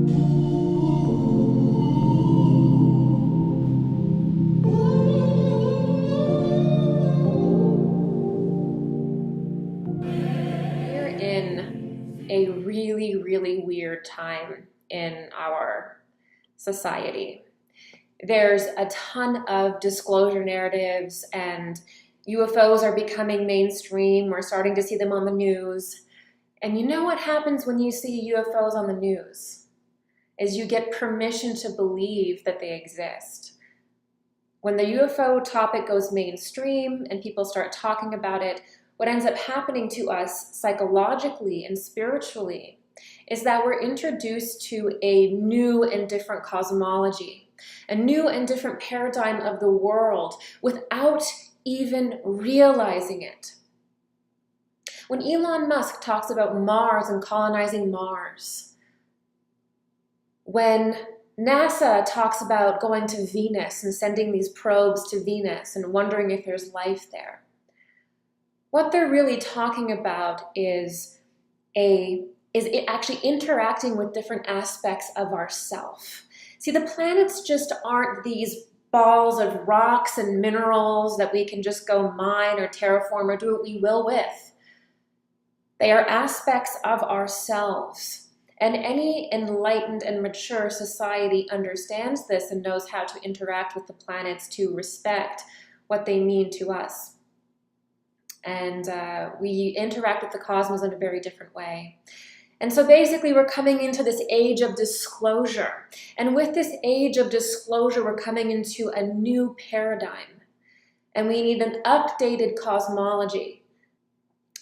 We're in a really, really weird time in our society. There's a ton of disclosure narratives, and UFOs are becoming mainstream. We're starting to see them on the news. And you know what happens when you see UFOs on the news? Is you get permission to believe that they exist. When the UFO topic goes mainstream and people start talking about it, what ends up happening to us psychologically and spiritually is that we're introduced to a new and different cosmology, a new and different paradigm of the world without even realizing it. When Elon Musk talks about Mars and colonizing Mars, when NASA talks about going to Venus and sending these probes to Venus and wondering if there's life there, what they're really talking about is actually interacting with different aspects of ourself. See, the planets just aren't these balls of rocks and minerals that we can just go mine or terraform or do what we will with. They are aspects of ourselves. And any enlightened and mature society understands this and knows how to interact with the planets to respect what they mean to us. And we interact with the cosmos in a very different way. And so basically we're coming into this age of disclosure. And with this age of disclosure, we're coming into a new paradigm. And we need an updated cosmology.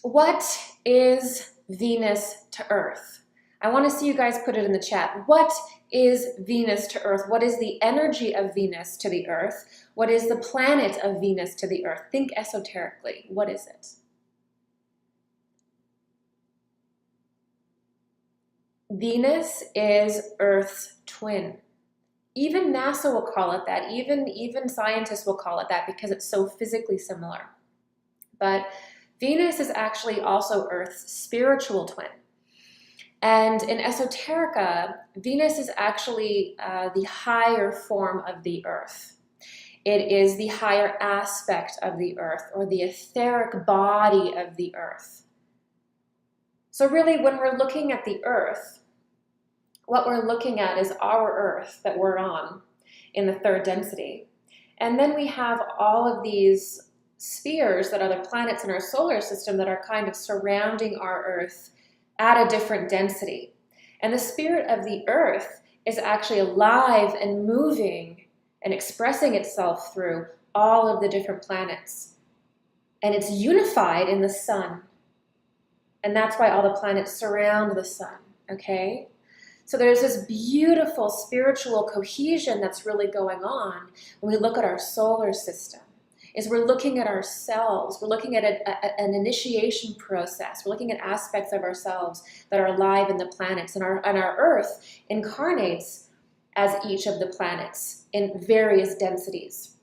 What is Venus to Earth? I want to see you guys put it in the chat. What is Venus to Earth? What is the energy of Venus to the Earth? What is the planet of Venus to the Earth? Think esoterically. What is it? Venus is Earth's twin. Even NASA will call it that. Even scientists will call it that because it's so physically similar. But Venus is actually also Earth's spiritual twin. And in esoterica, Venus is actually the higher form of the Earth. It is the higher aspect of the Earth, or the etheric body of the Earth. So really, when we're looking at the Earth, what we're looking at is our Earth that we're on in the third density. And then we have all of these spheres that are the planets in our solar system that are kind of surrounding our Earth at a different density. And the spirit of the Earth is actually alive and moving and expressing itself through all of the different planets. And it's unified in the sun. And that's why all the planets surround the sun, okay? So there's this beautiful spiritual cohesion that's really going on when we look at our solar system. Is we're looking at ourselves, we're looking at an initiation process, we're looking at aspects of ourselves that are alive in the planets, and our Earth incarnates as each of the planets in various densities.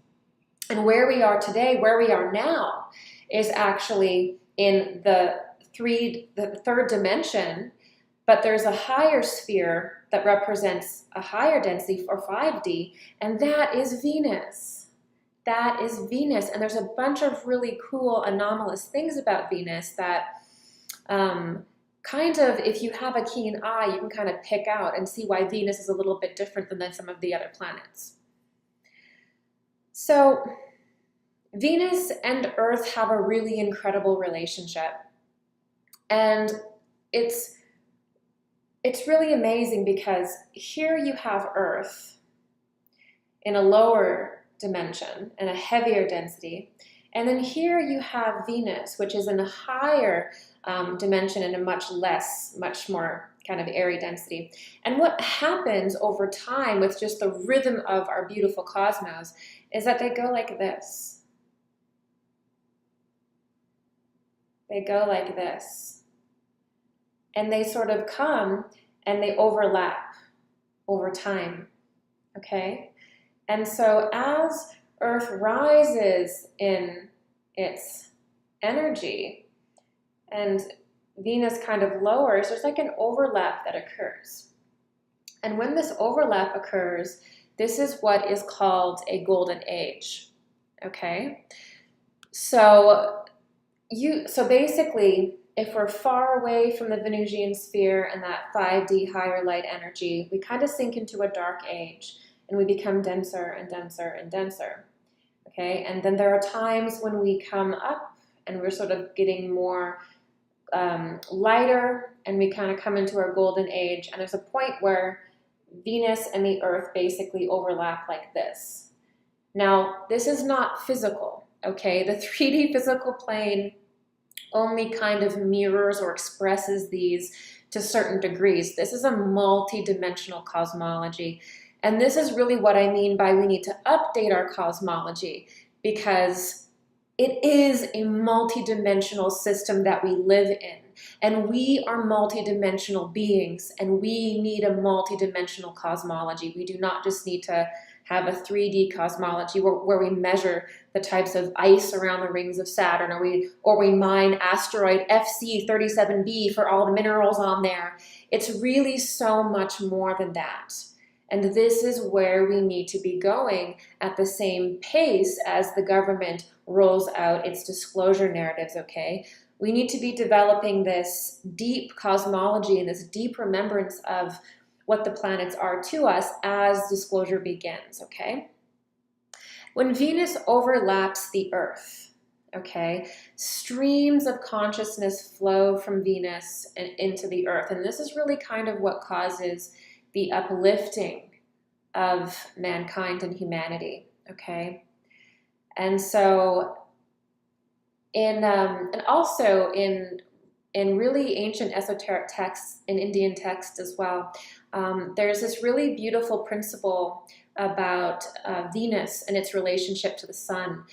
And where we are today, where we are now, is actually in the third dimension, but there's a higher sphere that represents a higher density, or 5D, and that is Venus. That is Venus, and there's a bunch of really cool anomalous things about Venus that kind of, if you have a keen eye, you can kind of pick out and see why Venus is a little bit different than some of the other planets. So Venus and Earth have a really incredible relationship, and it's really amazing because here you have Earth in a lower dimension and a heavier density, and then here you have Venus, which is in a higher dimension and a much more kind of airy density. And what happens over time with just the rhythm of our beautiful cosmos is that they go like this. They go like this. And they sort of come and they overlap over time, okay? And so as Earth rises in its energy and Venus kind of lowers, there's like an overlap that occurs. And when this overlap occurs, this is what is called a golden age. Okay? So basically, if we're far away from the Venusian sphere and that 5D higher light energy, we kind of sink into a dark age and we become denser and denser and denser. Okay? And then there are times when we come up and we're sort of getting more lighter, and we kind of come into our golden age, and there's a point where Venus and the Earth basically overlap like this. Now, this is not physical, okay? The 3D physical plane only kind of mirrors or expresses these to certain degrees. This is a multi-dimensional cosmology, and this is really what I mean by we need to update our cosmology, because it is a multi-dimensional system that we live in, and we are multi-dimensional beings, and we need a multi-dimensional cosmology. We do not just need to have a 3D cosmology where we measure the types of ice around the rings of Saturn, or we mine asteroid FC37b for all the minerals on there. It's really so much more than that. And this is where we need to be going at the same pace as the government rolls out its disclosure narratives, okay? We need to be developing this deep cosmology and this deep remembrance of what the planets are to us as disclosure begins, okay? When Venus overlaps the Earth, okay, streams of consciousness flow from Venus and into the Earth. And this is really kind of what causes the uplifting of mankind and humanity, okay? And so, and also in really ancient esoteric texts, in Indian texts as well, there's this really beautiful principle about Venus and its relationship to the sun.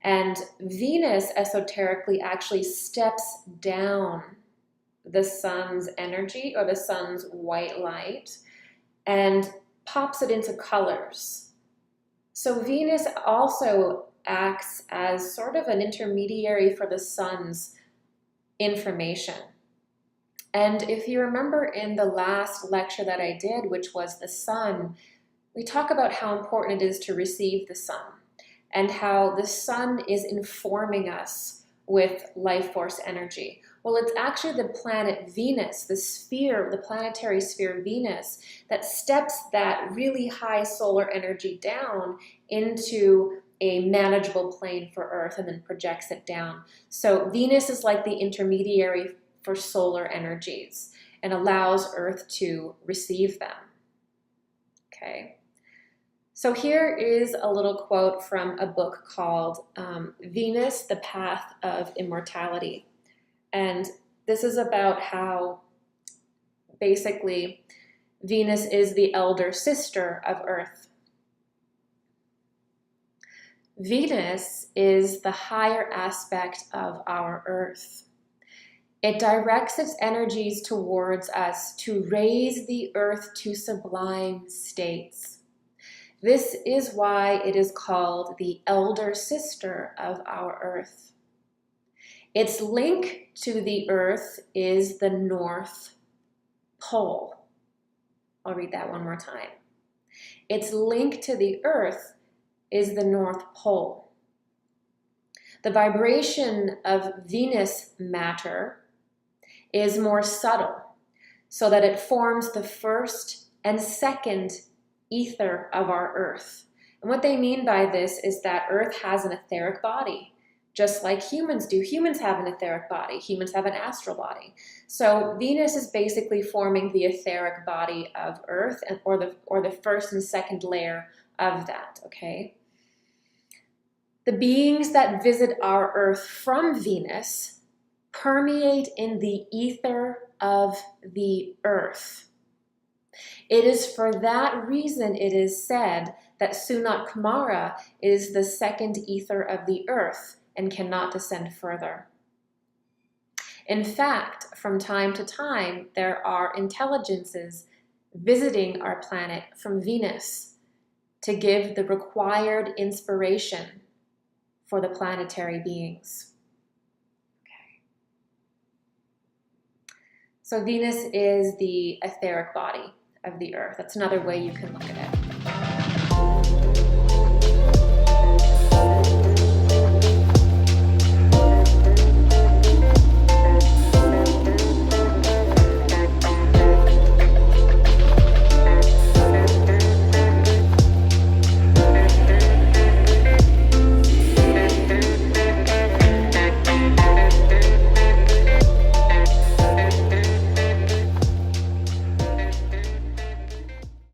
And Venus esoterically actually steps down the sun's energy, or the sun's white light, and pops it into colors. So Venus also acts as sort of an intermediary for the sun's information. And if you remember in the last lecture that I did, which was the sun, we talk about how important it is to receive the sun, and how the sun is informing us with life force energy. Well, it's actually the planet Venus, the sphere, the planetary sphere Venus, that steps that really high solar energy down into a manageable plane for Earth and then projects it down. So Venus is like the intermediary for solar energies and allows Earth to receive them. Okay. So here is a little quote from a book called Venus, the Path of Immortality. And this is about how basically Venus is the elder sister of Earth. Venus is the higher aspect of our Earth. It directs its energies towards us to raise the Earth to sublime states. This is why it is called the elder sister of our Earth. Its link to the Earth is the North Pole. I'll read that one more time. Its link to the Earth is the North Pole. The vibration of Venus matter is more subtle, so that it forms the first and second ether of our Earth. And what they mean by this is that Earth has an etheric body, just like humans do. Humans have an etheric body. Humans have an astral body. So Venus is basically forming the etheric body of Earth, or the first and second layer of that, okay? The beings that visit our Earth from Venus permeate in the ether of the Earth. It is for that reason it is said that Sunat Kumara is the second ether of the Earth and cannot descend further. In fact, from time to time, there are intelligences visiting our planet from Venus to give the required inspiration for the planetary beings. Okay. So Venus is the etheric body of the earth. That's another way you can look at it.